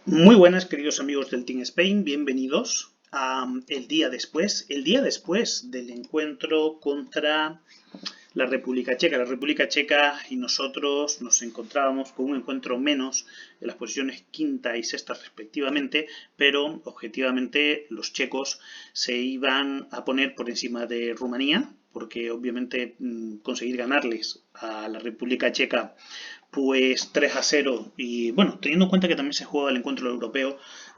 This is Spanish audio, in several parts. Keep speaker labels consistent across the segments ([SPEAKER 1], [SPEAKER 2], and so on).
[SPEAKER 1] Muy buenas, queridos amigos del Team Spain, bienvenidos a el día después del encuentro contra la República Checa. La República Checa y nosotros nos encontrábamos con un encuentro menos en las posiciones quinta y sexta respectivamente, pero objetivamente los checos se iban a poner por encima de Rumanía, porque obviamente conseguir ganarles a la República Checa pues 3-0 y bueno, teniendo en cuenta que también se juega el encuentro europeo,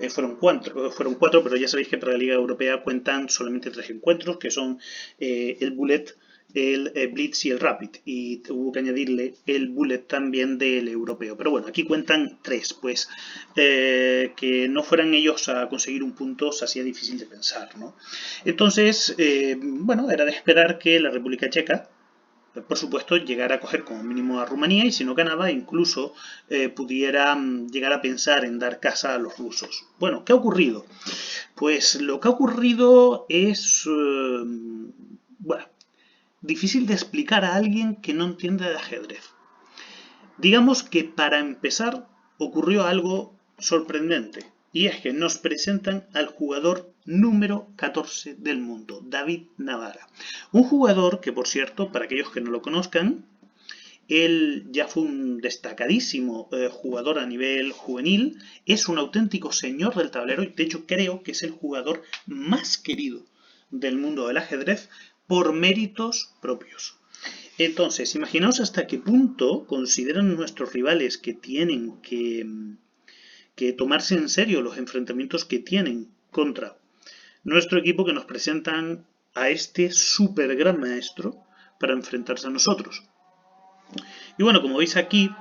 [SPEAKER 1] fueron cuatro, pero ya sabéis que para la Liga Europea cuentan solamente tres encuentros, que son el Bullet, el Blitz y el Rapid, y hubo que añadirle el Bullet también del europeo. Pero bueno, aquí cuentan tres, pues que no fueran ellos a conseguir un punto se hacía difícil de pensar, ¿no? Entonces, bueno, era de esperar que la República Checa, por supuesto, llegar a coger como mínimo a Rumanía y si no ganaba, incluso pudiera llegar a pensar en dar casa a los rusos. Bueno, ¿qué ha ocurrido? Pues lo que ha ocurrido es, bueno, difícil de explicar a alguien que no entiende de ajedrez. Digamos que para empezar ocurrió algo sorprendente y es que nos presentan al jugador número 14 del mundo, David Navarra. Un jugador que, por cierto, para aquellos que no lo conozcan, él ya fue un destacadísimo jugador a nivel juvenil, es un auténtico señor del tablero y de hecho creo que es el jugador más querido del mundo del ajedrez por méritos propios. Entonces, imaginaos hasta qué punto consideran nuestros rivales que tienen que tomarse en serio los enfrentamientos que tienen contra nuestro equipo, que nos presentan a este super gran maestro para enfrentarse a nosotros. Y bueno, como veis aquí,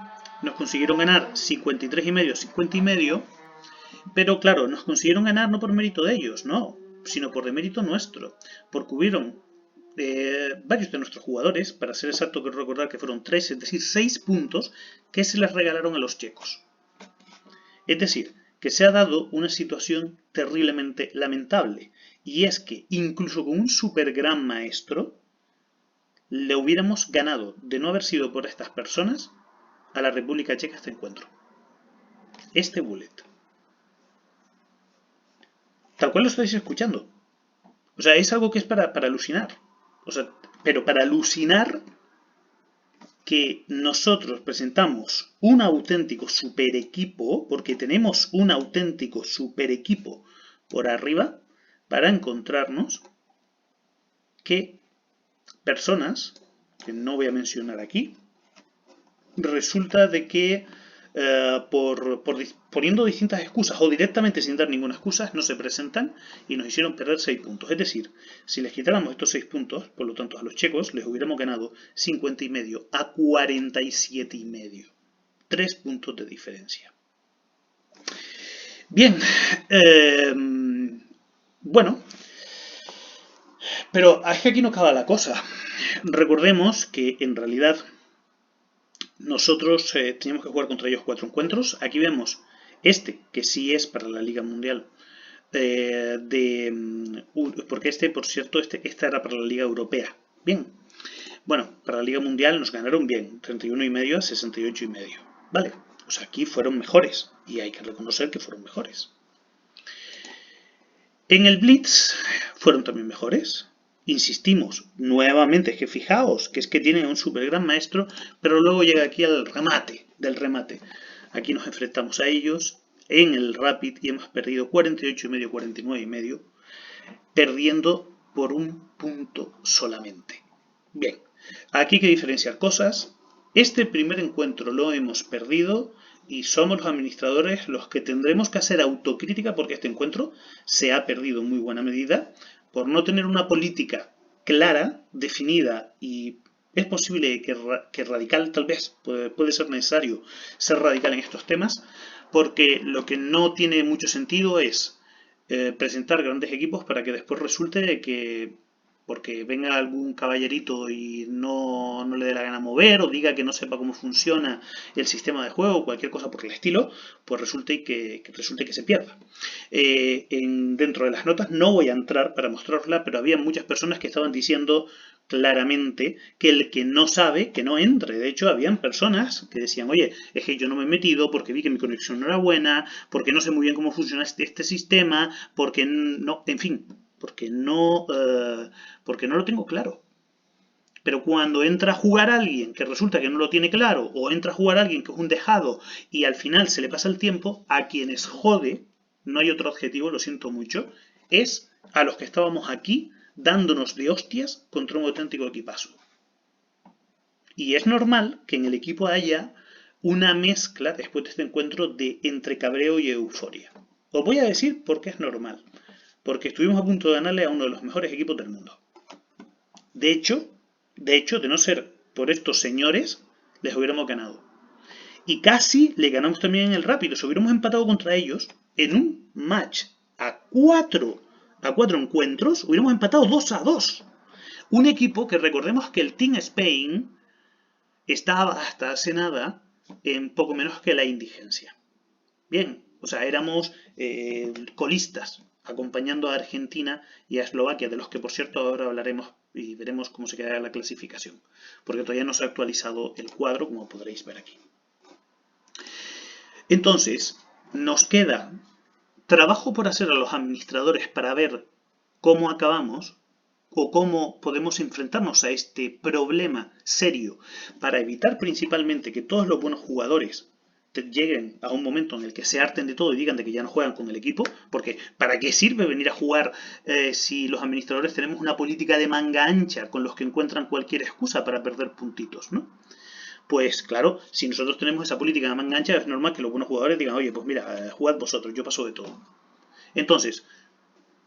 [SPEAKER 1] nos consiguieron ganar 53,5, 50,5, pero claro, nos consiguieron ganar no por mérito de ellos, no, sino por demérito nuestro, porque hubieron varios de nuestros jugadores, para ser exacto, quiero recordar que fueron 3, es decir, 6 puntos que se les regalaron a los checos. Es decir, que se ha dado una situación terriblemente lamentable, y es que incluso con un super gran maestro, le hubiéramos ganado, de no haber sido por estas personas, a la República Checa este encuentro. Este bullet. Tal cual lo estáis escuchando. O sea, es algo que es para alucinar. O sea, pero para alucinar que nosotros presentamos un auténtico super equipo, porque tenemos un auténtico super equipo por arriba, para encontrarnos que personas, que no voy a mencionar aquí, resulta de que poniendo distintas excusas o directamente sin dar ninguna excusa, no se presentan y nos hicieron perder 6 puntos. Es decir, si les quitáramos estos 6 puntos, por lo tanto a los checos les hubiéramos ganado 50,5 a 47,5. 3 puntos de diferencia. Bien, bueno, pero es que aquí no acaba la cosa. Recordemos que en realidad nosotros teníamos que jugar contra ellos 4 encuentros. Aquí vemos este, que sí es para la Liga Mundial. Porque este, por cierto, esta era para la Liga Europea. Bien. Bueno, para la Liga Mundial nos ganaron bien. 31,5 a 68,5. Vale. O sea, aquí fueron mejores. Y hay que reconocer que fueron mejores. En el Blitz fueron también mejores. Insistimos, nuevamente, es que fijaos, que es que tienen un super gran maestro, pero luego llega aquí al remate, del remate. Aquí nos enfrentamos a ellos en el Rapid y hemos perdido 48,5, 49,5, perdiendo por un punto solamente. Bien, aquí hay que diferenciar cosas. Este primer encuentro lo hemos perdido y somos los administradores los que tendremos que hacer autocrítica porque este encuentro se ha perdido en muy buena medida por no tener una política clara, definida y es posible que radical, tal vez puede ser necesario ser radical en estos temas, porque lo que no tiene mucho sentido es presentar grandes equipos para que después resulte que porque venga algún caballerito y no le dé la gana mover o diga que no sepa cómo funciona el sistema de juego o cualquier cosa por el estilo, pues resulte que se pierda. Dentro de las notas no voy a entrar para mostrarosla, pero había muchas personas que estaban diciendo claramente que el que no sabe, que no entre. De hecho, habían personas que decían, oye, es que yo no me he metido porque vi que mi conexión no era buena, porque no sé muy bien cómo funciona este sistema, porque no, en fin, porque no lo tengo claro. Pero cuando entra a jugar alguien que resulta que no lo tiene claro, o entra a jugar alguien que es un dejado y al final se le pasa el tiempo, a quienes jode, no hay otro adjetivo, lo siento mucho, es a los que estábamos aquí dándonos de hostias contra un auténtico equipazo. Y es normal que en el equipo haya una mezcla después de este encuentro de entre cabreo y euforia. Os voy a decir por qué es normal. Porque estuvimos a punto de ganarle a uno de los mejores equipos del mundo. De hecho, de no ser por estos señores, les hubiéramos ganado. Y casi le ganamos también en el rápido. Si hubiéramos empatado contra ellos en un match a cuatro encuentros, hubiéramos empatado 2-2. Un equipo que recordemos que el Team Spain estaba hasta hace nada en poco menos que la indigencia. Bien, o sea, éramos colistas acompañando a Argentina y a Eslovaquia, de los que por cierto ahora hablaremos y veremos cómo se queda la clasificación, porque todavía no se ha actualizado el cuadro, como podréis ver aquí. Entonces, nos queda trabajo por hacer a los administradores para ver cómo acabamos o cómo podemos enfrentarnos a este problema serio para evitar principalmente que todos los buenos jugadores lleguen a un momento en el que se harten de todo y digan de que ya no juegan con el equipo, porque ¿para qué sirve venir a jugar si los administradores tenemos una política de manga ancha con los que encuentran cualquier excusa para perder puntitos, ¿no? Pues claro, si nosotros tenemos esa política de manga ancha, es normal que los buenos jugadores digan, oye, pues mira, jugad vosotros, yo paso de todo. Entonces,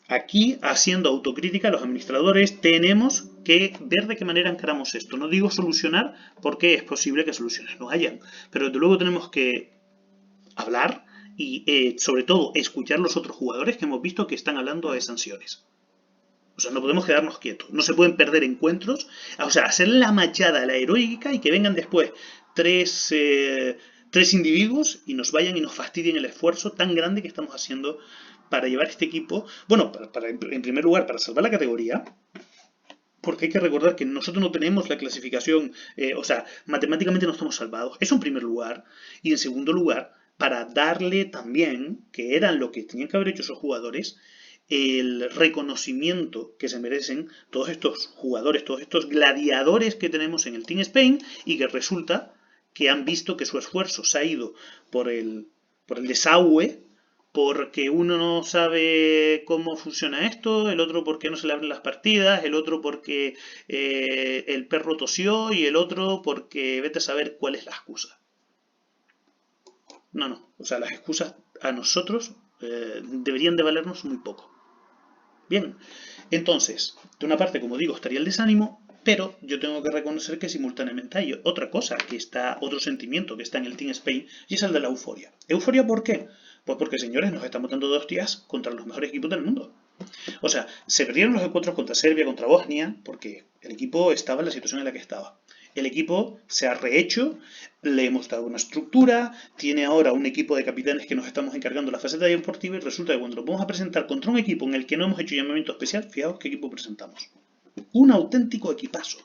[SPEAKER 1] aquí, haciendo autocrítica, los administradores tenemos que ver de qué manera encaramos esto. No digo solucionar, porque es posible que soluciones no hayan, pero desde luego tenemos que hablar y, sobre todo, escuchar los otros jugadores que hemos visto que están hablando de sanciones. O sea, no podemos quedarnos quietos. No se pueden perder encuentros. O sea, hacer la machada, la heroica y que vengan después tres individuos y nos vayan y nos fastidien el esfuerzo tan grande que estamos haciendo para llevar este equipo, bueno, en primer lugar, para salvar la categoría, porque hay que recordar que nosotros no tenemos la clasificación, o sea, matemáticamente no estamos salvados, eso en primer lugar, y en segundo lugar, para darle también, que eran lo que tenían que haber hecho esos jugadores, el reconocimiento que se merecen todos estos jugadores, todos estos gladiadores que tenemos en el Team Spain y que resulta que han visto que su esfuerzo se ha ido por el desagüe, porque uno no sabe cómo funciona esto, el otro porque no se le abren las partidas, el otro porque el perro tosió y el otro porque vete a saber cuál es la excusa. No, o sea, las excusas a nosotros deberían de valernos muy poco. Bien, entonces, de una parte, como digo, estaría el desánimo, pero yo tengo que reconocer que simultáneamente hay otra cosa, otro sentimiento que está en el Team Spain, y es el de la euforia. ¿Euforia por qué? Pues porque, señores, nos estamos dando de hostias contra los mejores equipos del mundo. O sea, se perdieron los encuentros contra Serbia, contra Bosnia, porque el equipo estaba en la situación en la que estaba. El equipo se ha rehecho, le hemos dado una estructura, tiene ahora un equipo de capitanes que nos estamos encargando de la faceta deportiva y resulta que cuando lo vamos a presentar contra un equipo en el que no hemos hecho llamamiento especial, fijaos qué equipo presentamos. Un auténtico equipazo.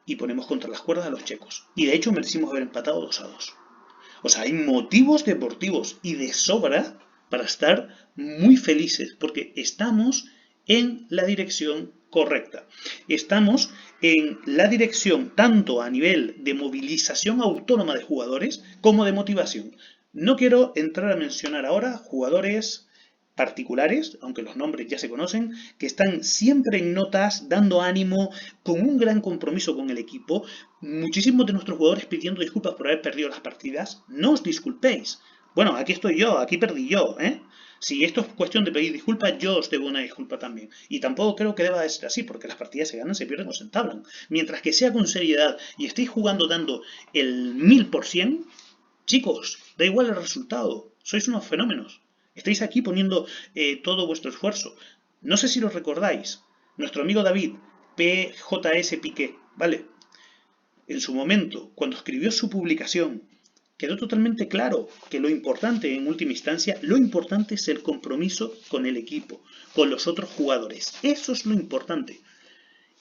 [SPEAKER 1] Y ponemos contra las cuerdas a los checos. Y de hecho merecimos haber empatado 2-2. O sea, hay motivos deportivos y de sobra para estar muy felices, porque estamos en la dirección correcta. Estamos en la dirección tanto a nivel de movilización autónoma de jugadores como de motivación. No quiero entrar a mencionar ahora jugadores particulares, aunque los nombres ya se conocen, que están siempre en notas, dando ánimo, con un gran compromiso con el equipo. Muchísimos de nuestros jugadores pidiendo disculpas por haber perdido las partidas. No os disculpéis. Bueno, aquí estoy yo, aquí perdí yo, ¿eh? Si esto es cuestión de pedir disculpas, yo os debo una disculpa también. Y tampoco creo que deba de ser así, porque las partidas se ganan, se pierden o se entablan. Mientras que sea con seriedad y estéis jugando dando el 1000%, chicos, da igual el resultado. Sois unos fenómenos. Estáis aquí poniendo todo vuestro esfuerzo. No sé si lo recordáis. Nuestro amigo David, PJS Piqué, ¿vale? En su momento, cuando escribió su publicación, quedó totalmente claro que lo importante, en última instancia, lo importante es el compromiso con el equipo, con los otros jugadores. Eso es lo importante.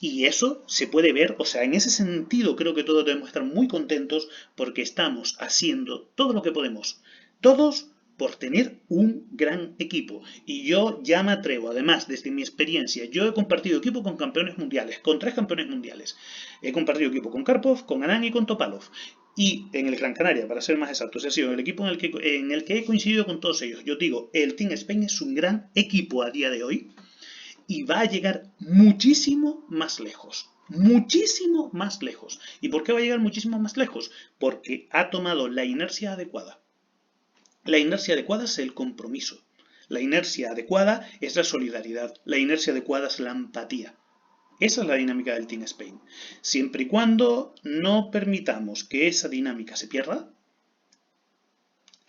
[SPEAKER 1] Y eso se puede ver, o sea, en ese sentido creo que todos debemos estar muy contentos porque estamos haciendo todo lo que podemos, todos por tener un gran equipo. Y yo ya me atrevo, además, desde mi experiencia, yo he compartido equipo con campeones mundiales, con 3 campeones mundiales. He compartido equipo con Karpov, con Anand y con Topalov. Y en el Gran Canaria, para ser más exactos, ha sido el equipo en el que he coincidido con todos ellos. Yo digo, el Team Spain es un gran equipo a día de hoy y va a llegar muchísimo más lejos. Muchísimo más lejos. ¿Y por qué va a llegar muchísimo más lejos? Porque ha tomado la inercia adecuada. La inercia adecuada es el compromiso. La inercia adecuada es la solidaridad. La inercia adecuada es la empatía. Esa es la dinámica del Team Spain. Siempre y cuando no permitamos que esa dinámica se pierda,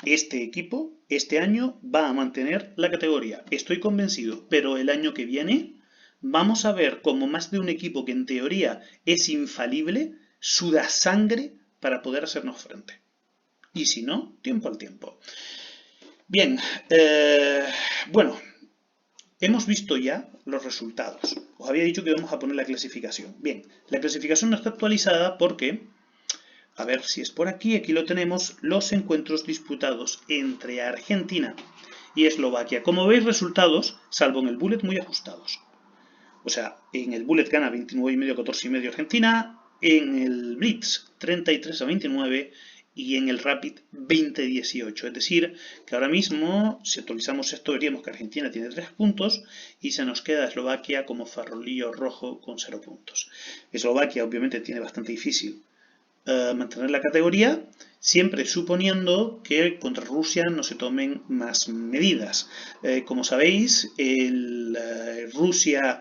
[SPEAKER 1] este equipo, este año, va a mantener la categoría. Estoy convencido, pero el año que viene vamos a ver como más de un equipo que en teoría es infalible, suda sangre para poder hacernos frente. Y si no, tiempo al tiempo. Bien, bueno, hemos visto ya los resultados. Os había dicho que vamos a poner la clasificación. Bien, la clasificación no está actualizada porque, a ver si es por aquí, aquí lo tenemos, los encuentros disputados entre Argentina y Eslovaquia. Como veis, resultados, salvo en el bullet, muy ajustados. O sea, en el bullet gana 29,5, 14,5 Argentina, en el blitz 33-29 y en el rapid 20-18. Es decir, que ahora mismo, si actualizamos esto, veríamos que Argentina tiene 3 puntos y se nos queda Eslovaquia como farolillo rojo con 0 puntos. Eslovaquia obviamente tiene bastante difícil mantener la categoría, siempre suponiendo que contra Rusia no se tomen más medidas. Como sabéis, Rusia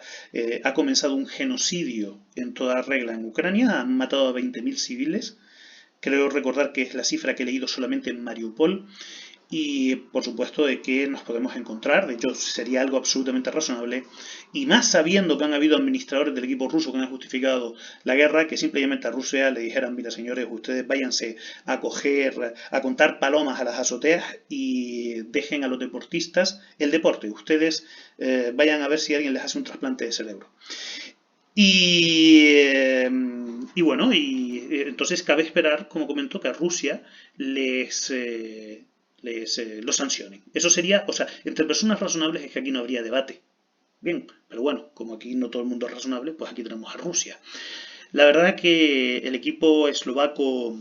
[SPEAKER 1] ha comenzado un genocidio en toda regla en Ucrania, han matado a 20.000 civiles. Creo recordar que es la cifra que he leído solamente en Mariupol. Y por supuesto de que nos podemos encontrar, de hecho sería algo absolutamente razonable, y más sabiendo que han habido administradores del equipo ruso que han justificado la guerra, que simplemente a Rusia le dijeran, mira señores, ustedes váyanse a contar palomas a las azoteas y dejen a los deportistas el deporte, ustedes vayan a ver si alguien les hace un trasplante de cerebro. Y bueno, entonces cabe esperar, como comento, que a Rusia lo sancionen. Eso sería, o sea, entre personas razonables es que aquí no habría debate. Bien, pero bueno, como aquí no todo el mundo es razonable, pues aquí tenemos a Rusia. La verdad que el equipo eslovaco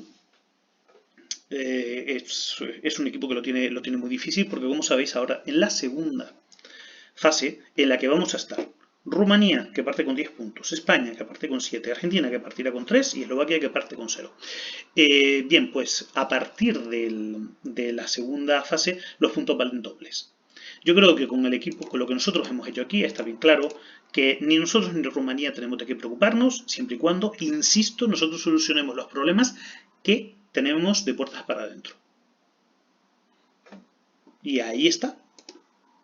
[SPEAKER 1] es un equipo que lo tiene muy difícil porque, como sabéis, ahora en la segunda fase en la que vamos a estar, Rumanía, que parte con 10 puntos, España, que parte con 7, Argentina, que partirá con 3 y Eslovaquia, que parte con 0. Bien, pues a partir de la segunda fase los puntos valen dobles. Yo creo que con el equipo, con lo que nosotros hemos hecho aquí, está bien claro que ni nosotros ni Rumanía tenemos de qué preocuparnos, siempre y cuando, insisto, nosotros solucionemos los problemas que tenemos de puertas para adentro. Y ahí está.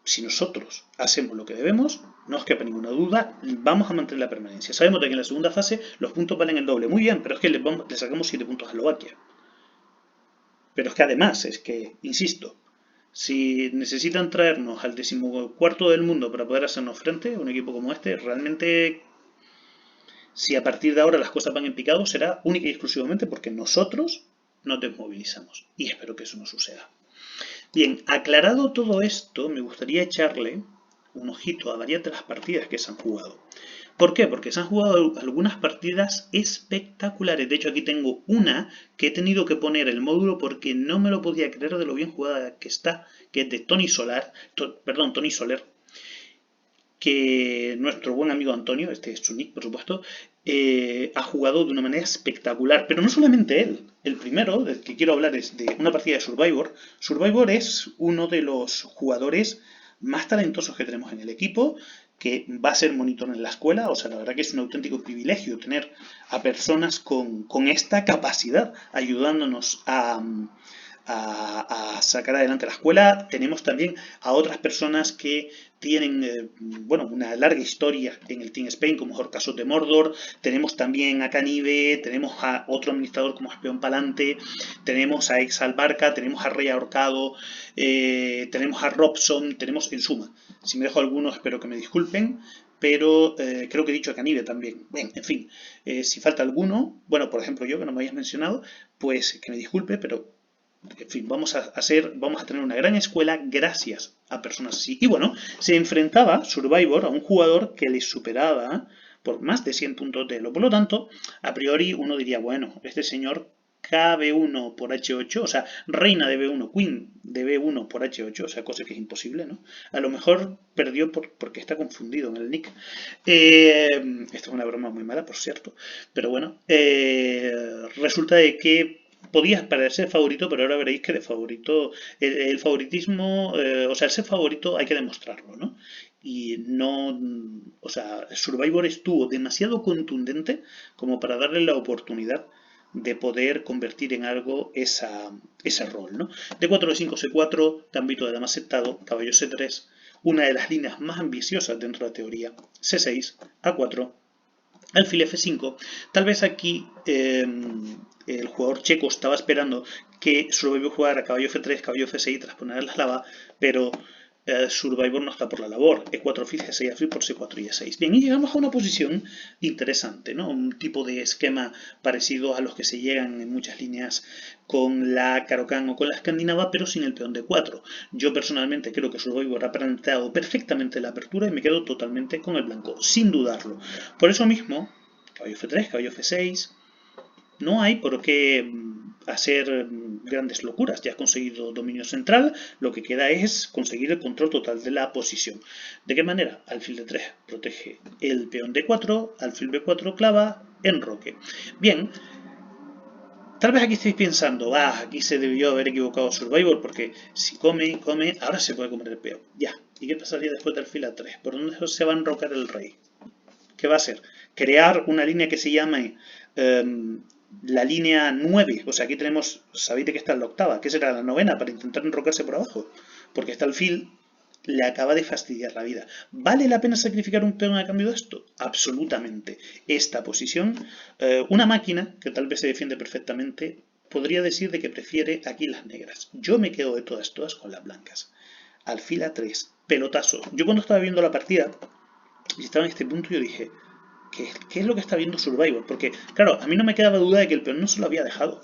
[SPEAKER 1] Si nosotros hacemos lo que debemos, no os quepa ninguna duda, vamos a mantener la permanencia. Sabemos de que en la segunda fase los puntos valen el doble. Muy bien, pero es que le sacamos 7 puntos a Eslovaquia. Pero es que además, insisto, si necesitan traernos al 14º del mundo para poder hacernos frente, un equipo como este, realmente, si a partir de ahora las cosas van en picado, será única y exclusivamente porque nosotros nos desmovilizamos. Y espero que eso no suceda. Bien, aclarado todo esto, me gustaría echarle un ojito a varias de las partidas que se han jugado. ¿Por qué? Porque se han jugado algunas partidas espectaculares. De hecho, aquí tengo una que he tenido que poner el módulo porque no me lo podía creer de lo bien jugada que está, que es de Tony Soler, que nuestro buen amigo Antonio, este es su nick por supuesto, ha jugado de una manera espectacular. Pero no solamente él. El primero del que quiero hablar es de una partida de Survivor. Survivor es uno de los jugadores más talentosos que tenemos en el equipo, que va a ser monitor en la escuela. O sea, la verdad que es un auténtico privilegio tener a personas con esta capacidad ayudándonos a sacar adelante la escuela. Tenemos también a otras personas que tienen una larga historia en el Team Spain, como Jorcasos de Mordor. Tenemos también a Canive, tenemos a otro administrador como Espeón Palante, tenemos a Exal Barca, tenemos a Rey Ahorcado, tenemos a Robson, tenemos en suma. Si me dejo alguno, espero que me disculpen, pero creo que he dicho Canive también. Bien, en fin, si falta alguno, bueno, por ejemplo yo que no me habías mencionado, pues que me disculpe, pero en fin, vamos a tener una gran escuela gracias a personas así. Y bueno, se enfrentaba Survivor a un jugador que le superaba por más de 100 puntos de elo. Por lo tanto, a priori uno diría, bueno, este señor KB1 por H8, o sea, reina de B1, queen de B1 por H8, o sea, cosa que es imposible, ¿no? A lo mejor perdió porque está confundido en el nick. Esto es una broma muy mala, por cierto, pero bueno, resulta de que podía parecer favorito, pero ahora veréis que de favorito, el favoritismo, o sea, el ser favorito hay que demostrarlo, ¿no? Y no, o sea, Survivor estuvo demasiado contundente como para darle la oportunidad de poder convertir en algo ese rol, ¿no? D4, D5, C4, gambito de dama aceptado, caballo C3, una de las líneas más ambiciosas dentro de la teoría, C6, A4, alfil F5. Tal vez aquí el jugador checo estaba esperando que Survivor jugara caballo F3, caballo F6 tras poner las lavas, pero Survivor no está por la labor. E4 alfil, G6 alfil por C4 y E6. Bien, y llegamos a una posición interesante, ¿no? Un tipo de esquema parecido a los que se llegan en muchas líneas con la Caro-Kann o con la escandinava, pero sin el peón D4. Yo personalmente creo que Survivor ha planteado perfectamente la apertura y me quedo totalmente con el blanco, sin dudarlo. Por eso mismo, caballo F3, caballo F6, no hay por qué hacer grandes locuras. Ya has conseguido dominio central, lo que queda es conseguir el control total de la posición. ¿De qué manera? Alfil D3 protege el peón D4, alfil B4 clava, enroque. Bien, tal vez aquí estéis pensando, aquí se debió haber equivocado Survivor, porque si come, ahora se puede comer el peón. Ya, ¿y qué pasaría después de alfil A3? ¿Por dónde se va a enrocar el rey? ¿Qué va a hacer? Crear una línea que se llame la línea 9, o sea, aquí tenemos, sabéis de que está en la octava, ¿qué será la novena? Para intentar enrocarse por abajo, porque este alfil le acaba de fastidiar la vida. ¿Vale la pena sacrificar un peón a cambio de esto? Absolutamente. Esta posición, una máquina, que tal vez se defiende perfectamente, podría decir de que prefiere aquí las negras. Yo me quedo de todas con las blancas. Alfil A3, pelotazo. Yo cuando estaba viendo la partida, y estaba en este punto, yo dije, ¿qué es lo que está viendo Survivor? Porque, claro, a mí no me quedaba duda de que el peón no se lo había dejado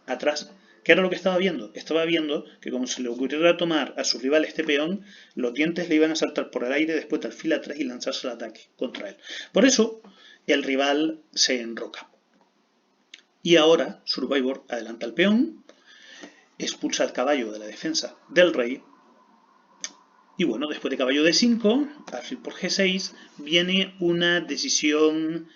[SPEAKER 1] atrás. ¿Qué era lo que estaba viendo? Estaba viendo que como se le ocurriera tomar a su rival este peón, los dientes le iban a saltar por el aire después de alfil atrás y lanzarse al ataque contra él. Por eso, el rival se enroca. Y ahora, Survivor adelanta al peón, expulsa al caballo de la defensa del rey. Y bueno, después de caballo D5, alfil por G6, viene una decisión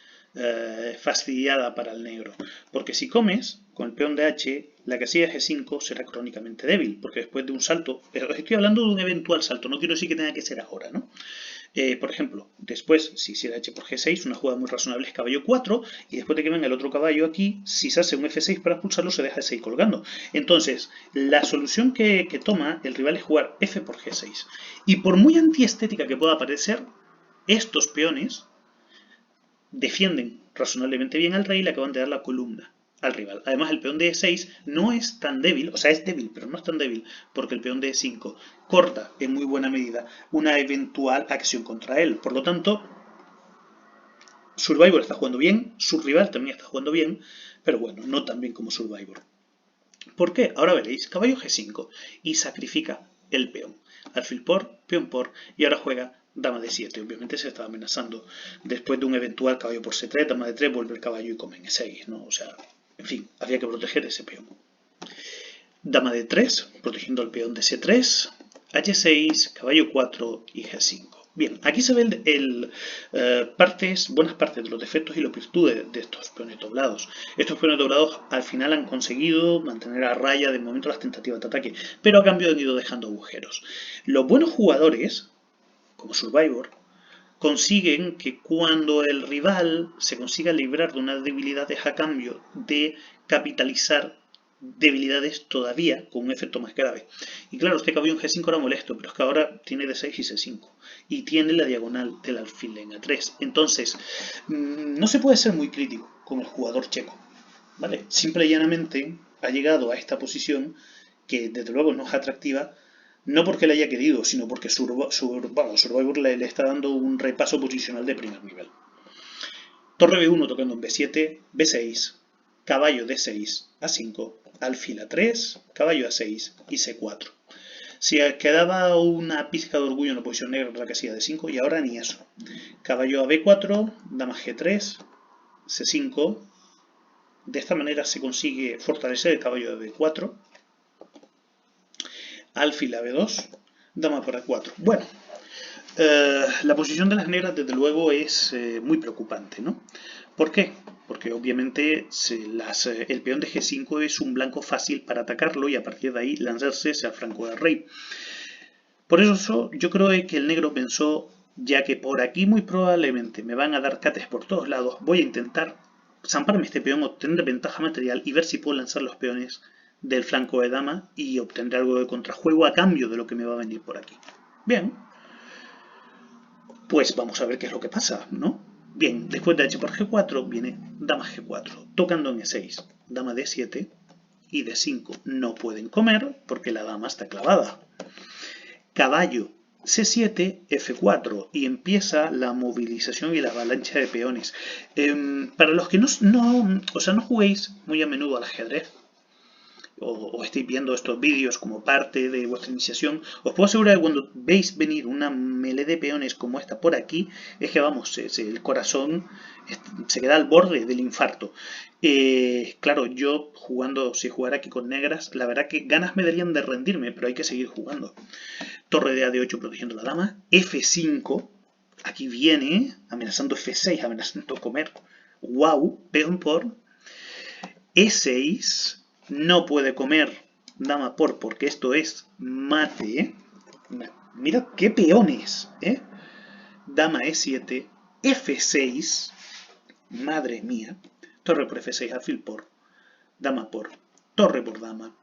[SPEAKER 1] fastidiada para el negro. Porque si comes con el peón de H, la casilla G5 será crónicamente débil. Porque después de un salto, estoy hablando de un eventual salto, no quiero decir que tenga que ser ahora, ¿no? Por ejemplo, después, si hiciera H por G6, una jugada muy razonable es caballo 4, y después de que venga el otro caballo aquí, si se hace un F6 para expulsarlo, se deja F6 colgando. Entonces, la solución que toma el rival es jugar F por G6. Y por muy antiestética que pueda parecer, estos peones defienden razonablemente bien al rey y le acaban de dar la columna al rival. Además, el peón de E6 no es tan débil, o sea, es débil, pero no es tan débil, porque el peón de E5 corta en muy buena medida una eventual acción contra él. Por lo tanto, Survivor está jugando bien, su rival también está jugando bien, pero bueno, no tan bien como Survivor. ¿Por qué? Ahora veréis, caballo G5 y sacrifica el peón. Alfil por, peón por, y ahora juega dama de 7. Obviamente se está amenazando después de un eventual caballo por C3, dama de 3, vuelve el caballo y come en E6, ¿no? O sea, en fin, había que proteger ese peón. Dama de 3, protegiendo al peón de C3, H6, caballo 4 y G5. Bien, aquí se ven buenas partes de los defectos y las virtudes de estos peones doblados. Estos peones doblados al final han conseguido mantener a raya de momento las tentativas de ataque, pero a cambio han ido dejando agujeros. Los buenos jugadores, como Survivor, consiguen que cuando el rival se consiga librar de unas debilidades a cambio de capitalizar debilidades todavía con un efecto más grave. Y claro, este caballo en G5 era molesto, pero es que ahora tiene D6 y C5 y tiene la diagonal del alfil en A3. Entonces, no se puede ser muy crítico con el jugador checo, ¿vale? Simple y llanamente ha llegado a esta posición que desde luego no es atractiva No porque le haya querido, sino porque Survivor le está dando un repaso posicional de primer nivel. Torre B1 tocando en B7, B6, caballo D6, A5, alfil A3, caballo A6 y C4. Si quedaba una pizca de orgullo en la posición negra en la casilla D5, y ahora ni eso. Caballo a B4, dama G3, C5. De esta manera se consigue fortalecer el caballo de B4. Alfil a B2, dama por A4. Bueno, la posición de las negras desde luego es muy preocupante, ¿no? ¿Por qué? Porque obviamente el peón de G5 es un blanco fácil para atacarlo y a partir de ahí lanzarse hacia el flanco del rey. Por eso yo creo que el negro pensó, ya que por aquí muy probablemente me van a dar cates por todos lados, voy a intentar zamparme este peón, obtener ventaja material y ver si puedo lanzar los peones del flanco de dama y obtener algo de contrajuego a cambio de lo que me va a venir por aquí. Bien, pues vamos a ver qué es lo que pasa, ¿no? Bien, después de H por G4 viene dama G4, tocando en E6, dama D7 y D5. No pueden comer porque la dama está clavada. Caballo C7, F4 y empieza la movilización y la avalancha de peones. Para los que no juguéis muy a menudo al ajedrez, o estéis viendo estos vídeos como parte de vuestra iniciación, os puedo asegurar que cuando veis venir una melee de peones como esta por aquí, es que vamos, el corazón se queda al borde del infarto. Claro, yo si jugara aquí con negras, la verdad que ganas me darían de rendirme, pero hay que seguir jugando. Torre de A8 protegiendo a la dama, F5, aquí viene amenazando F6, amenazando comer. Wow, peón por E6. No puede comer dama porque esto es mate. Mira qué peones, ¿eh? Dama E7, F6, madre mía. Torre por F6, alfil por, dama por, torre por dama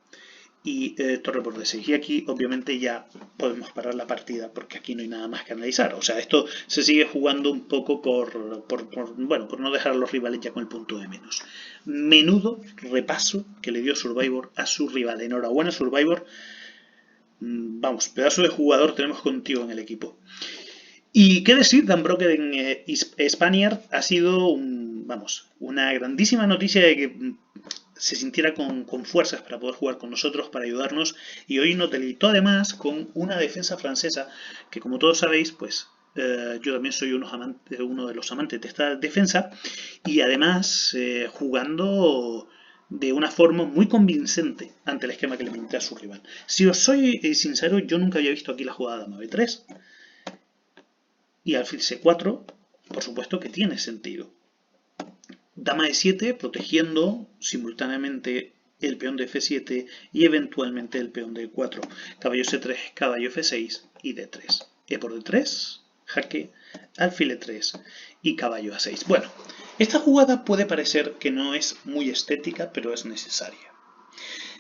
[SPEAKER 1] y torre por D6. Y aquí obviamente ya podemos parar la partida porque aquí no hay nada más que analizar. O sea, esto se sigue jugando un poco por no dejar a los rivales ya con el punto de menos. Menudo repaso que le dio Survivor a su rival. Enhorabuena, Survivor. Vamos, pedazo de jugador tenemos contigo en el equipo. Y qué decir, Dan Broker en Spaniard ha sido una grandísima noticia de que se sintiera con fuerzas para poder jugar con nosotros, para ayudarnos, y hoy nos deleitó además con una defensa francesa que, como todos sabéis, pues yo también soy uno de los amantes de esta defensa, y además jugando de una forma muy convincente ante el esquema que le plantea a su rival. Si os soy sincero, yo nunca había visto aquí la jugada dama B3 y alfil C4, por supuesto que tiene sentido. Dama E7 protegiendo simultáneamente el peón de F7 y eventualmente el peón de E4. Caballo C3, caballo F6 y D3. E por D3, jaque, alfil E3 y caballo A6. Bueno, esta jugada puede parecer que no es muy estética, pero es necesaria.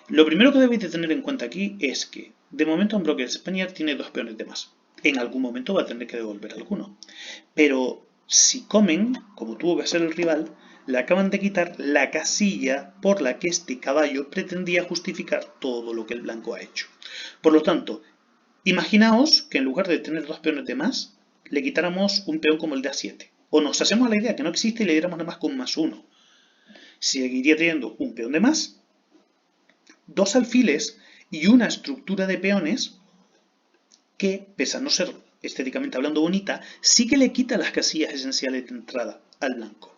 [SPEAKER 1] Lo primero que debéis de tener en cuenta aquí es que, de momento, un Broker Spaniard tiene dos peones de más. En algún momento va a tener que devolver alguno. Pero si comen, como tuvo que hacer el rival, le acaban de quitar la casilla por la que este caballo pretendía justificar todo lo que el blanco ha hecho. Por lo tanto, imaginaos que en lugar de tener dos peones de más, le quitáramos un peón como el de A7. O nos hacemos a la idea que no existe y le diéramos nada más con +1. Seguiría teniendo un peón de más, dos alfiles y una estructura de peones que, pese a no ser estéticamente hablando bonita, sí que le quita las casillas esenciales de entrada al blanco.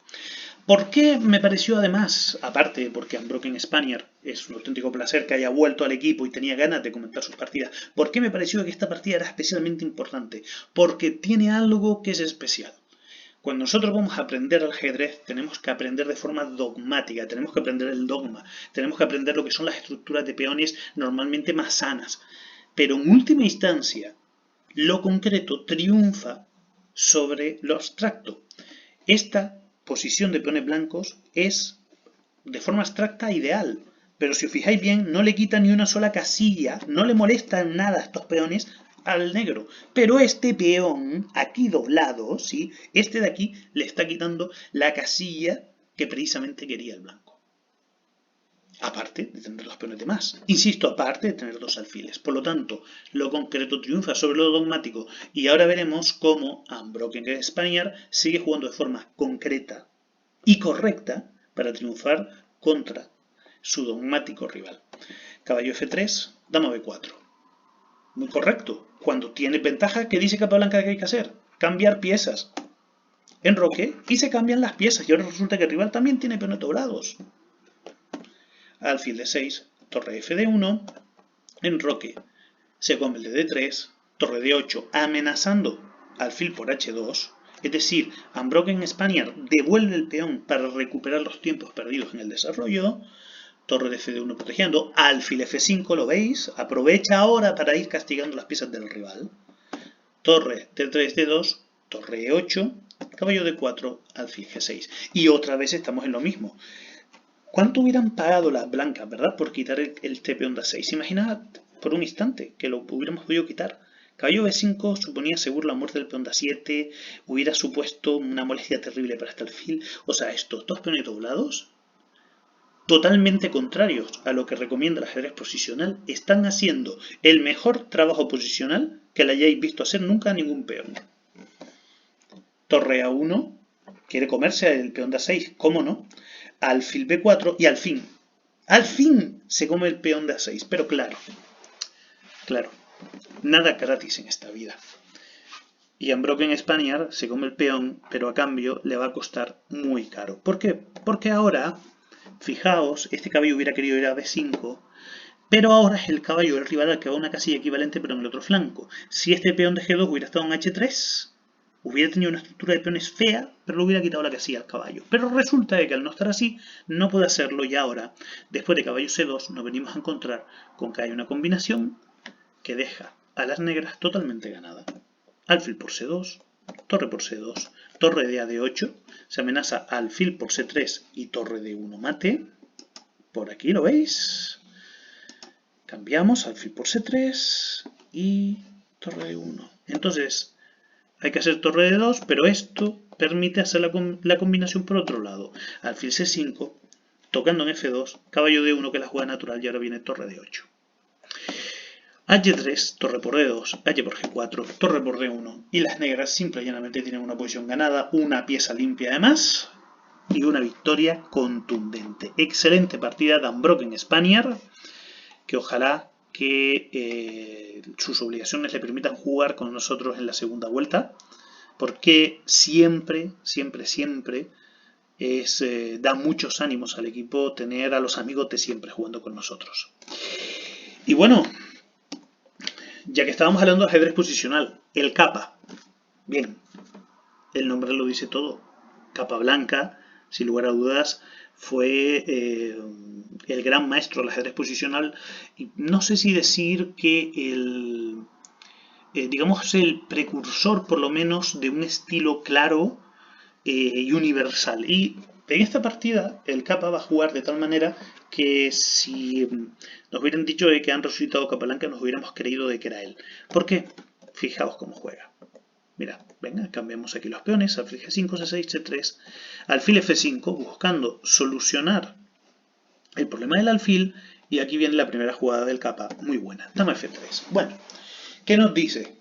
[SPEAKER 1] ¿Por qué me pareció además, aparte porque Unbroken Spaniard es un auténtico placer que haya vuelto al equipo y tenía ganas de comentar sus partidas, por qué me pareció que esta partida era especialmente importante? Porque tiene algo que es especial. Cuando nosotros vamos a aprender al ajedrez, tenemos que aprender de forma dogmática, tenemos que aprender el dogma, tenemos que aprender lo que son las estructuras de peones normalmente más sanas. Pero en última instancia, lo concreto triunfa sobre lo abstracto. Esta posición de peones blancos es, de forma abstracta, ideal. Pero si os fijáis bien, no le quita ni una sola casilla, no le molesta en nada a estos peones al negro. Pero este peón, aquí doblado, ¿sí? Este de aquí le está quitando la casilla que precisamente quería el blanco. aparte de tener 2 peones de más. Insisto, aparte de tener 2 alfiles. Por lo tanto, lo concreto triunfa sobre lo dogmático. Y ahora veremos cómo Unbroken Spaniard sigue jugando de forma concreta y correcta para triunfar contra su dogmático rival. Caballo F3, dama B4. Muy correcto. Cuando tiene ventaja, ¿qué dice Capablanca que hay que hacer? Cambiar piezas. Enroque y se cambian las piezas. Y ahora resulta que el rival también tiene peones doblados. Alfil D6, torre F1, enroque, se come el de D3, torre D8, amenazando alfil por H2. Es decir, Unbroken Spaniard devuelve el peón para recuperar los tiempos perdidos en el desarrollo. Torre de F1 protegiendo, alfil F5, ¿lo veis? Aprovecha ahora para ir castigando las piezas del rival. Torre D3, D2, torre E8, caballo D4, alfil G6. Y otra vez estamos en lo mismo. ¿Cuánto hubieran pagado las blancas, verdad, por quitar el peón de A6? Imaginad por un instante que lo hubiéramos podido quitar. Caballo B5 suponía seguro la muerte del peón de A7, hubiera supuesto una molestia terrible para este alfil. O sea, estos 2 peones doblados, totalmente contrarios a lo que recomienda el ajedrez posicional, están haciendo el mejor trabajo posicional que le hayáis visto hacer nunca a ningún peón. Torre A1, quiere comerse el peón de A6, ¿cómo no? Alfil B4 y al fin se come el peón de A6. Pero claro, nada gratis en esta vida. Y Unbroken Spaniard se come el peón, pero a cambio le va a costar muy caro. ¿Por qué? Porque ahora, fijaos, este caballo hubiera querido ir a B5, pero ahora es el caballo del rival al que va una casilla equivalente pero en el otro flanco. Si este peón de G2 hubiera estado en H3, hubiera tenido una estructura de peones fea, pero le hubiera quitado la casilla al caballo. Pero resulta que al no estar así, no puede hacerlo y ahora, después de caballo C2, nos venimos a encontrar con que hay una combinación que deja a las negras totalmente ganadas. Alfil por C2, torre por C2, torre de A de 8, se amenaza alfil por C3 y torre de 1 mate. Por aquí lo veis. Cambiamos alfil por C3 y torre de 1. Entonces, hay que hacer torre de 2, pero esto permite hacer la combinación por otro lado. Alfil C5, tocando en F2, caballo D1 que es la jugada natural y ahora viene torre de 8. H3, torre por D2, H por G4, torre por D1 y las negras simple y llanamente tienen una posición ganada, una pieza limpia además y una victoria contundente. Excelente partida de Unbroken Spaniard, que ojalá que sus obligaciones le permitan jugar con nosotros en la segunda vuelta, porque siempre da muchos ánimos al equipo tener a los amigos de siempre jugando con nosotros. Y bueno, ya que estábamos hablando de ajedrez posicional, el capa. Bien, el nombre lo dice todo. Capablanca, sin lugar a dudas, fue el gran maestro del ajedrez posicional. Y no sé si decir que digamos el precursor por lo menos de un estilo claro y universal. Y en esta partida el capa va a jugar de tal manera que si nos hubieran dicho que han resucitado Capablanca nos hubiéramos creído de que era él. ¿Por qué? Fijaos cómo juega. Mira, venga, cambiamos aquí los peones, alfil G5, C6, C3, alfil F5, buscando solucionar el problema del alfil, y aquí viene la primera jugada del capa, muy buena, dama F3. Bueno, ¿qué nos dice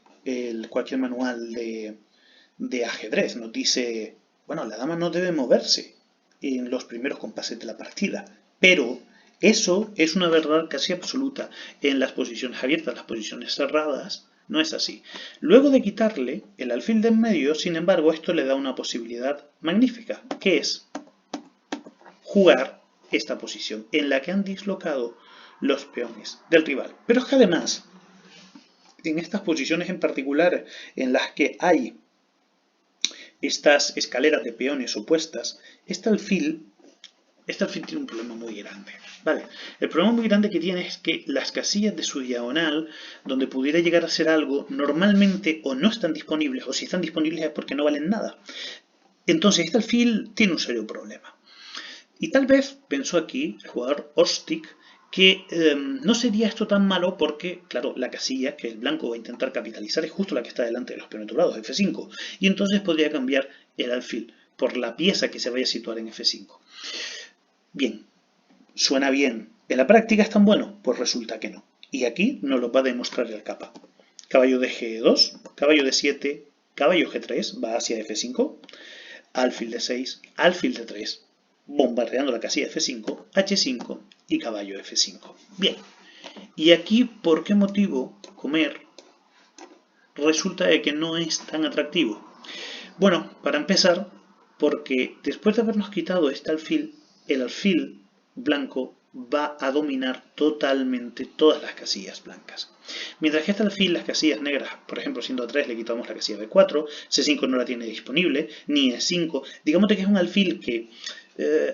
[SPEAKER 1] cualquier manual de ajedrez? Nos dice, bueno, la dama no debe moverse en los primeros compases de la partida, pero eso es una verdad casi absoluta en las posiciones abiertas, las posiciones cerradas. No es así. Luego de quitarle el alfil de en medio, sin embargo, esto le da una posibilidad magnífica, que es jugar esta posición en la que han dislocado los peones del rival. Pero es que además, en estas posiciones en particular, en las que hay estas escaleras de peones opuestas, este alfil tiene un problema muy grande. Vale, el problema muy grande que tiene es que las casillas de su diagonal, donde pudiera llegar a ser algo, normalmente o no están disponibles, o si están disponibles es porque no valen nada. Entonces este alfil tiene un serio problema. Y tal vez pensó aquí el jugador Orstig que no sería esto tan malo porque, claro, la casilla que el blanco va a intentar capitalizar es justo la que está delante de los peones doblados, F5, y entonces podría cambiar el alfil por la pieza que se vaya a situar en F5. Bien, Suena bien. ¿En la práctica es tan bueno? Pues resulta que no. Y aquí nos lo va a demostrar el capa. Caballo de G2, caballo de 7, caballo G3, va hacia F5, alfil de 6, alfil de 3, bombardeando la casilla F5, H5 y caballo F5. Bien, y aquí, ¿por qué motivo comer resulta de que no es tan atractivo? Bueno, para empezar, porque después de habernos quitado este alfil, el alfil blanco va a dominar totalmente todas las casillas blancas. Mientras que este alfil, las casillas negras, por ejemplo, siendo A3 le quitamos la casilla B4, C5 no la tiene disponible, ni E5. Digamos que es un alfil que,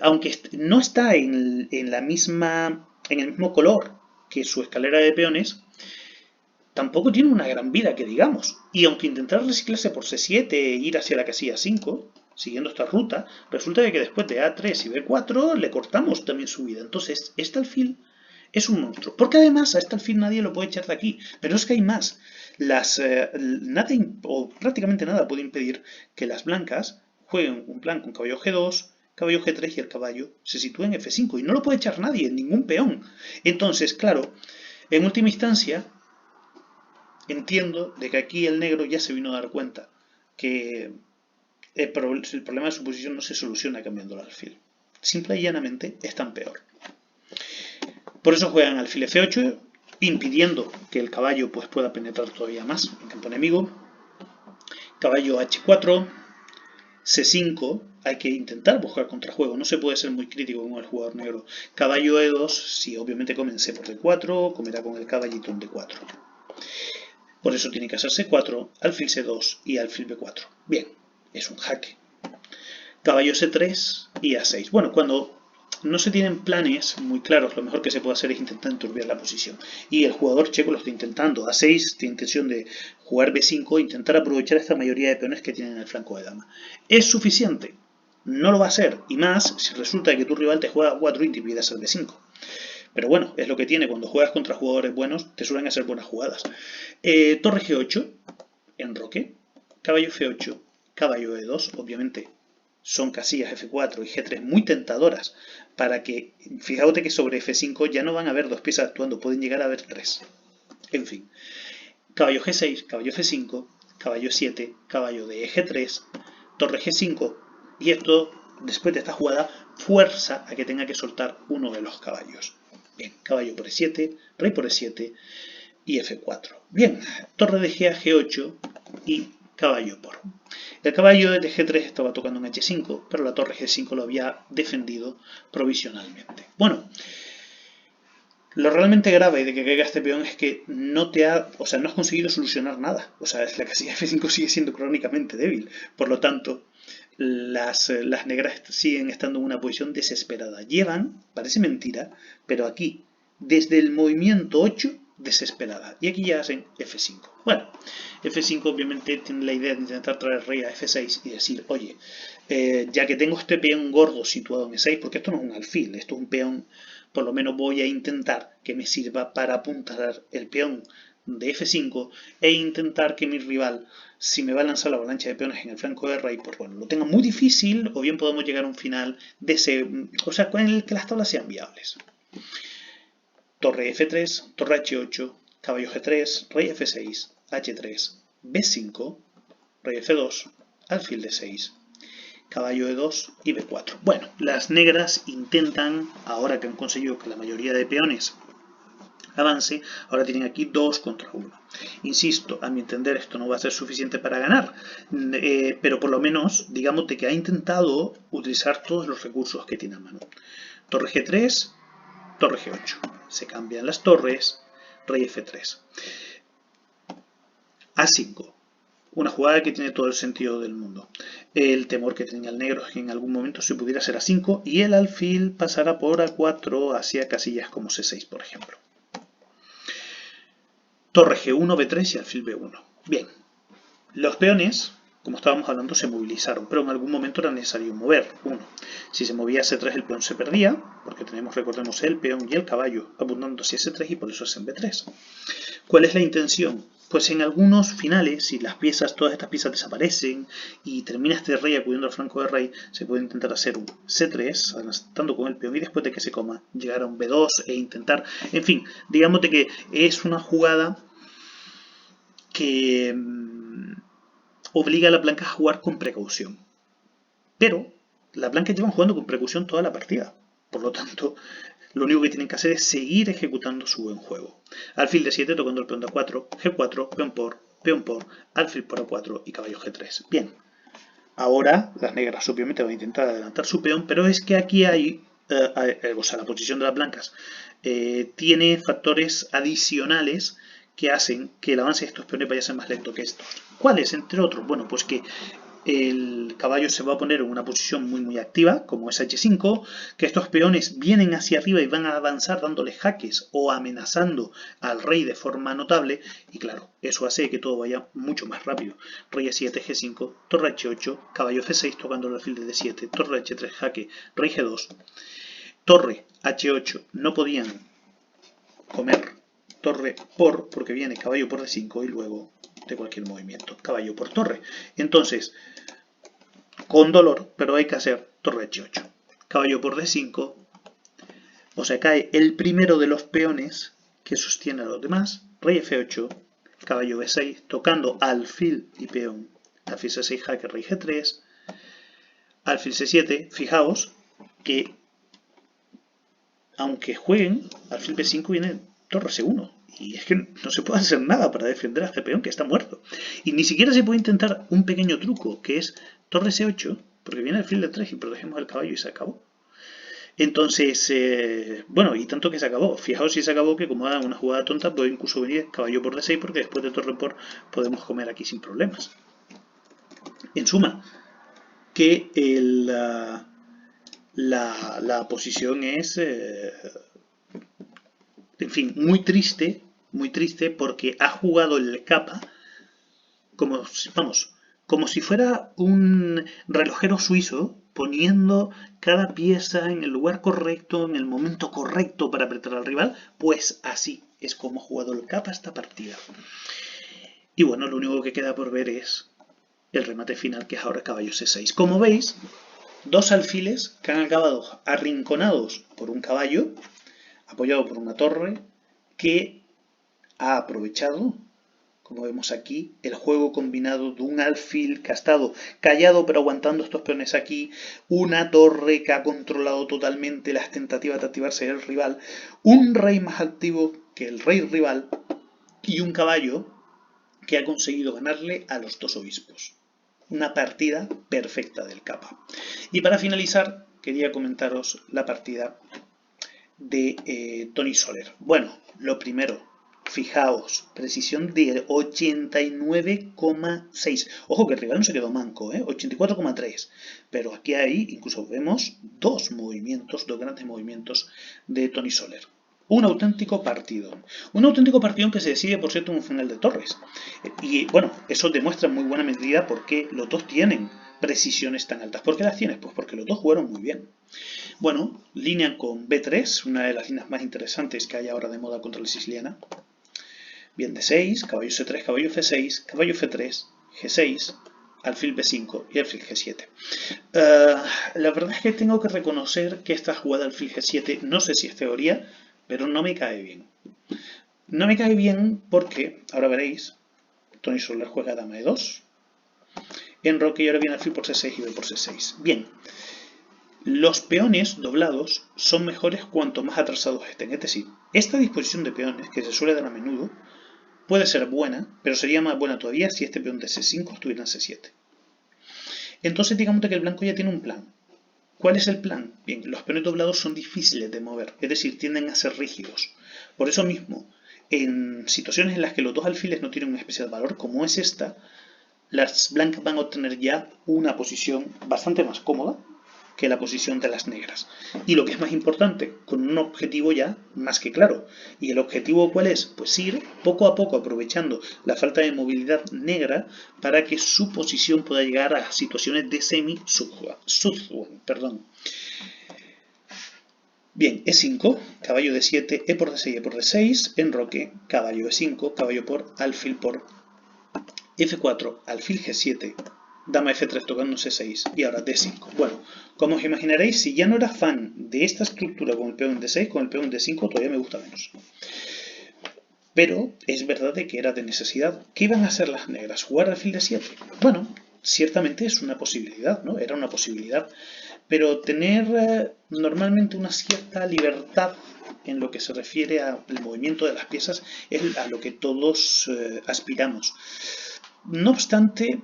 [SPEAKER 1] aunque no está en el mismo color que su escalera de peones, tampoco tiene una gran vida que digamos. Y aunque intentar reciclarse por C7 e ir hacia la casilla 5, siguiendo esta ruta, resulta que después de A3 y B4 le cortamos también su vida. Entonces, este alfil es un monstruo. Porque además a este alfil nadie lo puede echar de aquí. Pero es que hay más. Nada o prácticamente nada puede impedir que las blancas jueguen un plan con caballo G2, caballo G3 y el caballo se sitúe en F5. Y no lo puede echar nadie, ningún peón. Entonces, claro, en última instancia, entiendo de que aquí el negro ya se vino a dar cuenta que el problema de su posición no se soluciona cambiando el alfil. Simple y llanamente están peor. Por eso juegan alfil F8, impidiendo que el caballo pues, pueda penetrar todavía más en campo enemigo. Caballo H4, C5, hay que intentar buscar contrajuego, no se puede ser muy crítico con el jugador negro. Caballo E2, si obviamente comen C por D4, comerá con el caballito en D4. Por eso tiene que hacerse 4, alfil C2 y alfil B4. Bien, es un jaque. Caballo C3 y A6. Bueno, cuando no se tienen planes muy claros, lo mejor que se puede hacer es intentar enturbiar la posición. Y el jugador checo lo está intentando. A6 tiene intención de jugar B5 e intentar aprovechar esta mayoría de peones que tienen en el flanco de dama. ¿Es suficiente? No lo va a ser. Y más si resulta que tu rival te juega 4 y te impide hacer B5. Pero bueno, es lo que tiene. Cuando juegas contra jugadores buenos, te suelen hacer buenas jugadas. Torre G8, enroque. Caballo F8, caballo E2, obviamente son casillas F4 y G3 muy tentadoras para que, fíjate que sobre F5 ya no van a haber dos piezas actuando, pueden llegar a haber tres. En fin, caballo G6, caballo F5, caballo 7, caballo de G3, torre G5, y esto, después de esta jugada, fuerza a que tenga que soltar uno de los caballos. Bien, caballo por E7, rey por E7 y F4. Bien, torre de G a G8 y caballo por. El caballo de G3 estaba tocando en H5, pero la torre G5 lo había defendido provisionalmente. Bueno, lo realmente grave de que caiga este peón es que no has conseguido solucionar nada. O sea, la casilla F5 sigue siendo crónicamente débil. Por lo tanto, las negras siguen estando en una posición desesperada. Llevan, parece mentira, pero aquí, desde el movimiento 8, desesperada. Y aquí ya hacen F5. Bueno, F5 obviamente tiene la idea de intentar traer rey a F6 y decir, oye, ya que tengo este peón gordo situado en E6, porque esto no es un alfil, esto es un peón, por lo menos voy a intentar que me sirva para apuntar el peón de F5 e intentar que mi rival, si me va a lanzar la avalancha de peones en el flanco de rey, pues bueno, lo tenga muy difícil o bien podemos llegar a un final de con el que las tablas sean viables. Torre F3, torre H8, caballo G3, rey F6, H3, B5, rey F2, alfil D6, caballo E2 y B4. Bueno, las negras intentan, ahora que han conseguido que la mayoría de peones avance, ahora tienen aquí 2 contra 1. Insisto, a mi entender esto no va a ser suficiente para ganar, pero por lo menos, digamos que ha intentado utilizar todos los recursos que tiene a mano. Torre G3, torre G8. Se cambian las torres, rey F3. A5. Una jugada que tiene todo el sentido del mundo. El temor que tenía el negro es que en algún momento se pudiera hacer A5 y el alfil pasará por A4 hacia casillas como C6, por ejemplo. Torre G1, B3 y alfil B1. Bien, los peones, como estábamos hablando, se movilizaron, pero en algún momento era necesario mover uno. Si se movía C3 el peón se perdía, porque tenemos, recordemos, el peón y el caballo apuntando hacia C3 y por eso es en B3. ¿Cuál es la intención? pues en algunos finales, si las piezas, todas estas piezas desaparecen y termina este rey acudiendo al flanco de rey, se puede intentar hacer un C3, adelantando con el peón y después de que se coma, llegar a un B2 e intentar, en fin, digamos de que es una jugada que obliga a la blanca a jugar con precaución. Pero las blancas llevan jugando con precaución toda la partida. Por lo tanto, lo único que tienen que hacer es seguir ejecutando su buen juego. Alfil de 7 tocando el peón de A4, G4, peón por, alfil por A4 y caballo G3. Bien. Ahora las negras obviamente van a intentar adelantar su peón, pero es que aquí hay, o sea, la posición de las blancas tiene factores adicionales que hacen que el avance de estos peones vaya a ser más lento que estos. ¿Cuáles? Entre otros, bueno, pues que el caballo se va a poner en una posición muy activa, como es H5, que estos peones vienen hacia arriba y van a avanzar dándole jaques o amenazando al rey de forma notable, y claro, eso hace que todo vaya mucho más rápido. Rey E7, G5, torre H8, caballo F6 tocando el alfil de D7, torre H3, jaque, rey G2, torre H8, no podían comer torre porque viene caballo por D5 y luego de cualquier movimiento, caballo por torre. Entonces, con dolor, pero hay que hacer torre H8. Caballo por D5, o sea, cae el primero de los peones que sostiene a los demás, rey F8, caballo B6, tocando alfil y peón, alfil C6, jaque, rey G3, alfil C7, fijaos que aunque jueguen, alfil B5 viene torre C1. Y es que no se puede hacer nada para defender a este peón que está muerto. Y ni siquiera se puede intentar un pequeño truco, que es torre C8, porque viene alfil de 3 y protegemos al caballo y se acabó. Entonces, bueno, y tanto que se acabó. Fijaos si se acabó que como hagan una jugada tonta, puede incluso venir caballo por D6, porque después de torre por podemos comer aquí sin problemas. En suma, que la posición es, en fin, muy triste porque ha jugado el capa como, vamos, como si fuera un relojero suizo poniendo cada pieza en el lugar correcto, en el momento correcto para apretar al rival, pues así es como ha jugado el capa esta partida. Y bueno, lo único que queda por ver es el remate final, que es ahora caballo C6. Como veis, dos alfiles que han acabado arrinconados por un caballo, apoyado por una torre, que ha aprovechado, como vemos aquí, el juego combinado de un alfil que ha estado callado pero aguantando estos peones aquí, una torre que ha controlado totalmente las tentativas de activarse del rival, un rey más activo que el rey rival y un caballo que ha conseguido ganarle a los dos obispos. Una partida perfecta del capa. Y para finalizar, quería comentaros la partida de Tony Soler. Bueno, lo primero, fijaos, precisión de 89,6. Ojo que el rival no se quedó manco, 84,3. Pero aquí hay, incluso vemos dos grandes movimientos de Tony Soler. Un auténtico partido. Un auténtico partido que se decide, por cierto, en un final de torres. Y bueno, eso demuestra en muy buena medida por qué los dos tienen precisiones tan altas. ¿Por qué las tienes? Pues porque los dos jugaron muy bien. Bueno, línea con B3, una de las líneas más interesantes que hay ahora de moda contra la siciliana. Bien, D6, caballo C3, caballo F6, caballo F3, G6, alfil B5 y alfil G7. La verdad es que tengo que reconocer que esta jugada alfil G7, no sé si es teoría, pero no me cae bien. No me cae bien porque, ahora veréis, Tony Soler juega dama E2, enroque y ahora viene alfil por C6 y B por C6. Bien, los peones doblados son mejores cuanto más atrasados estén. Es decir, esta disposición de peones, que se suele dar a menudo, puede ser buena, pero sería más buena todavía si este peón de C5 estuviera en C7. Entonces digamos que el blanco ya tiene un plan. ¿Cuál es el plan? Bien, los peones doblados son difíciles de mover, es decir, tienden a ser rígidos. Por eso mismo, en situaciones en las que los dos alfiles no tienen un especial valor, como es esta, las blancas van a obtener ya una posición bastante más cómoda que la posición de las negras. Y lo que es más importante, con un objetivo ya más que claro. ¿Y el objetivo cuál es? Pues ir poco a poco aprovechando la falta de movilidad negra para que su posición pueda llegar a situaciones de semi-subjuan. Bien, E5, caballo D7, E por D6, E por D6, enroque, caballo E5, caballo por alfil por F4, alfil G7, dama F3 tocando C6 y ahora D5. Bueno, como os imaginaréis, si ya no era fan de esta estructura con el peón en D6, con el peón en D5 todavía me gusta menos. Pero es verdad de que era de necesidad. ¿Qué iban a hacer las negras? ¿Jugar alfil D7? Bueno, ciertamente es una posibilidad, ¿no? Era una posibilidad. Pero tener normalmente una cierta libertad en lo que se refiere al movimiento de las piezas es a lo que todos aspiramos. No obstante,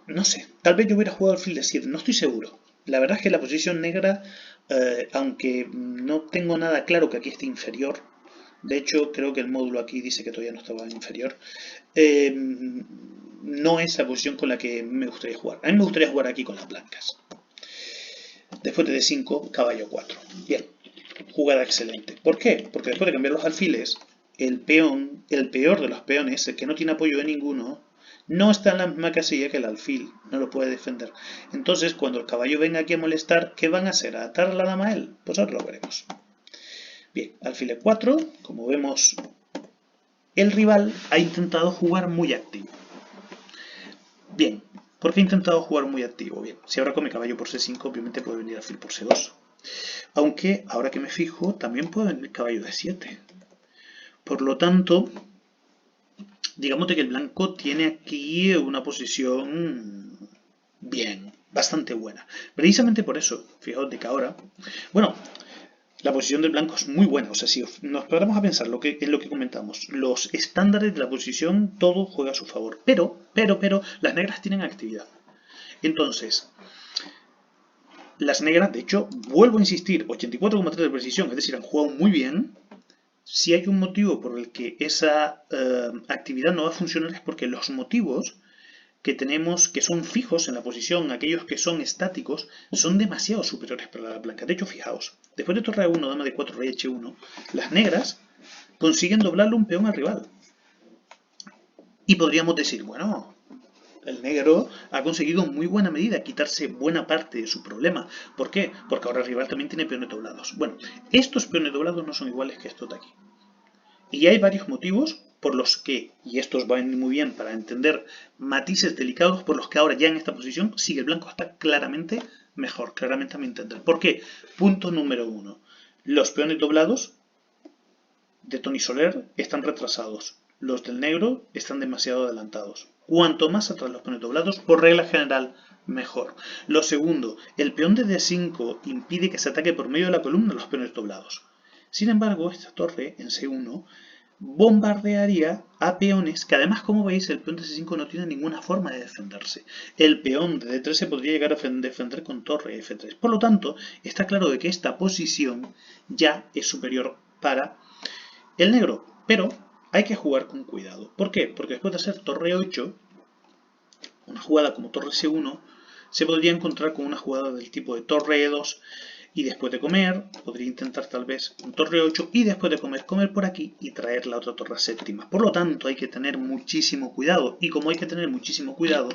[SPEAKER 1] no sé, tal vez yo hubiera jugado alfil D7, no estoy seguro. La verdad es que la posición negra, aunque no tengo nada claro que aquí esté inferior, de hecho creo que el módulo aquí dice que todavía no estaba inferior, no es la posición con la que me gustaría jugar. A mí me gustaría jugar aquí con las blancas. Después de D5, caballo 4. Bien, jugada excelente. ¿Por qué? Porque después de cambiar los alfiles, el peón, el peor de los peones, el que no tiene apoyo de ninguno, no está en la misma casilla que el alfil, no lo puede defender. Entonces, cuando el caballo venga aquí a molestar, ¿qué van a hacer? ¿A atar a la dama a él? Pues ahora lo veremos. Bien, alfil E4, como vemos, el rival ha intentado jugar muy activo. Bien, ¿por qué ha intentado jugar muy activo? Bien, si ahora come caballo por C5, obviamente puede venir alfil por C2. Aunque, ahora que me fijo, también puede venir caballo D7. Por lo tanto, digamos que el blanco tiene aquí una posición bien, bastante buena. Precisamente por eso, fijaos de que ahora, bueno, la posición del blanco es muy buena. O sea, si nos paramos a pensar en lo que comentamos, los estándares de la posición, todo juega a su favor. Pero, las negras tienen actividad. Entonces, las negras, de hecho, vuelvo a insistir, 84,3 de precisión, es decir, han jugado muy bien. Si hay un motivo por el que esa actividad no va a funcionar es porque los motivos que tenemos, que son fijos en la posición, aquellos que son estáticos, son demasiado superiores para la blanca. De hecho, fijaos, después de torre A1, dama de 4, rey H1, las negras consiguen doblarle un peón al rival. Y podríamos decir, bueno, el negro ha conseguido en muy buena medida quitarse buena parte de su problema. ¿Por qué? Porque ahora el rival también tiene peones doblados. Bueno, estos peones doblados no son iguales que estos de aquí. Y hay varios motivos por los que, y estos van muy bien para entender matices delicados, por los que ahora ya en esta posición sí que el blanco está claramente mejor, claramente a mi entender. ¿Por qué? Punto número 1. Los peones doblados de Tony Soler están retrasados. Los del negro están demasiado adelantados. Cuanto más atrás los peones doblados, por regla general, mejor. Lo segundo, el peón de D5 impide que se ataque por medio de la columna los peones doblados. Sin embargo, esta torre en C1 bombardearía a peones que además, como veis, el peón de C5 no tiene ninguna forma de defenderse. El peón de D3 se podría llegar a defender con torre F3. Por lo tanto, está claro de que esta posición ya es superior para el negro, pero hay que jugar con cuidado. ¿Por qué? Porque después de hacer torre 8, una jugada como torre C1, se podría encontrar con una jugada del tipo de torre E2, y después de comer, podría intentar tal vez un torre 8 y después de comer por aquí y traer la otra torre séptima. Por lo tanto, hay que tener muchísimo cuidado. Y como hay que tener muchísimo cuidado,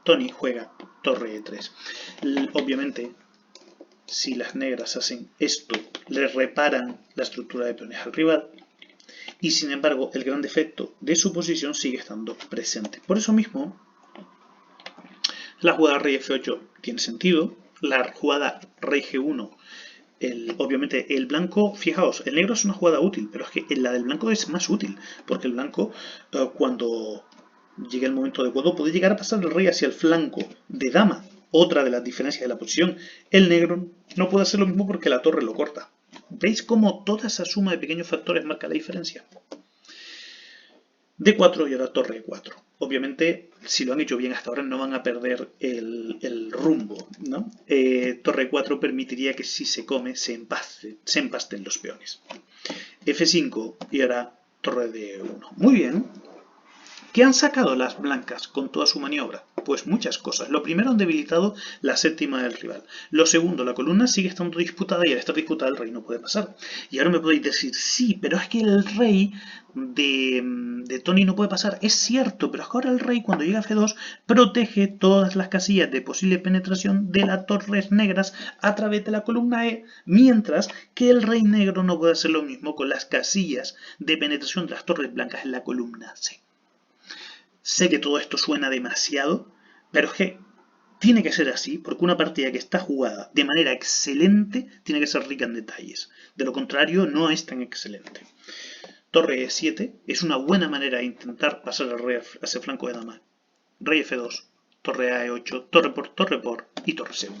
[SPEAKER 1] Tony juega torre E3. Obviamente, si las negras hacen esto, le reparan la estructura de peones al rival. Y sin embargo, el gran defecto de su posición sigue estando presente. Por eso mismo, la jugada rey F8 tiene sentido. La jugada rey G1, obviamente el blanco, fijaos, el negro es una jugada útil, pero es que la del blanco es más útil, porque el blanco cuando llegue el momento adecuado puede llegar a pasar el rey hacia el flanco de dama, otra de las diferencias de la posición. El negro no puede hacer lo mismo porque la torre lo corta. ¿Veis cómo toda esa suma de pequeños factores marca la diferencia? D4 y ahora torre E4. Obviamente, si lo han hecho bien hasta ahora, no van a perder el rumbo, ¿no? Torre 4 permitiría que si se come, se empasten los peones. F5 y ahora torre D1. Muy bien. ¿Qué han sacado las blancas con toda su maniobra? Pues muchas cosas. Lo primero, han debilitado la séptima del rival. Lo segundo, la columna sigue estando disputada y al estar disputada el rey no puede pasar. Y ahora me podéis decir, sí, pero es que el rey de Tony no puede pasar. Es cierto, pero es que ahora el rey cuando llega a F2 protege todas las casillas de posible penetración de las torres negras a través de la columna E, mientras que el rey negro no puede hacer lo mismo con las casillas de penetración de las torres blancas en la columna C. Sé que todo esto suena demasiado, pero es que tiene que ser así, porque una partida que está jugada de manera excelente tiene que ser rica en detalles. De lo contrario, no es tan excelente. Torre E7 es una buena manera de intentar pasar al rey hacia el flanco de dama. Rey F2, torre a E8, torre por y torre C1.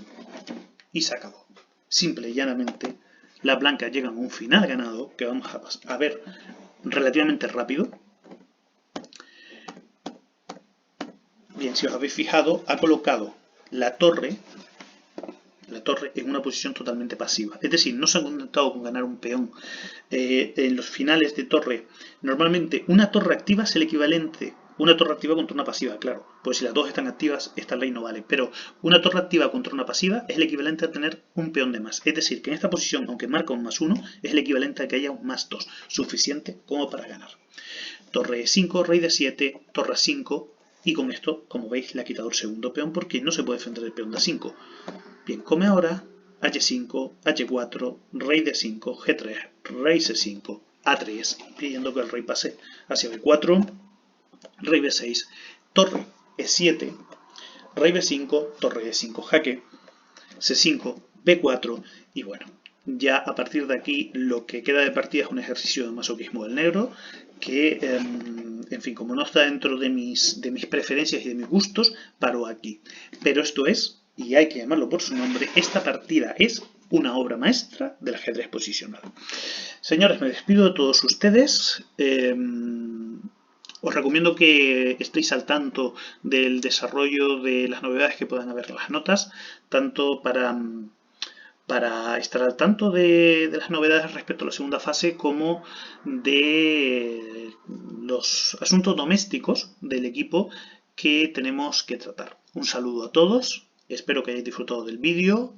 [SPEAKER 1] Y se acabó. Simple y llanamente, las blancas llegan a un final ganado, que vamos a ver relativamente rápido. Bien, si os habéis fijado, ha colocado la torre en una posición totalmente pasiva. Es decir, no se han contentado con ganar un peón. En los finales de torre, normalmente una torre activa es el equivalente, una torre activa contra una pasiva, claro, pues si las dos están activas, esta ley no vale, pero una torre activa contra una pasiva es el equivalente a tener un peón de más. Es decir, que en esta posición, aunque marca un +1, es el equivalente a que haya un +2, suficiente como para ganar. Torre E5, rey D7, torre A5, y con esto, como veis, le ha quitado el segundo peón porque no se puede defender el peón de A5. Bien, come ahora H5, H4, rey D5, G3, rey C5, A3, pidiendo que el rey pase hacia B4, rey B6, torre E7, rey B5, torre E5, jaque, C5, B4 y bueno, ya a partir de aquí lo que queda de partida es un ejercicio de masoquismo del negro que, en fin, como no está dentro de mis preferencias y de mis gustos, paro aquí. Pero esto es, y hay que llamarlo por su nombre, esta partida es una obra maestra del ajedrez posicional. Señores, me despido de todos ustedes. Os recomiendo que estéis al tanto del desarrollo de las novedades que puedan haber en las notas, tanto para estar al tanto de las novedades respecto a la segunda fase como de los asuntos domésticos del equipo que tenemos que tratar. Un saludo a todos, espero que hayáis disfrutado del vídeo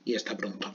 [SPEAKER 1] y hasta pronto.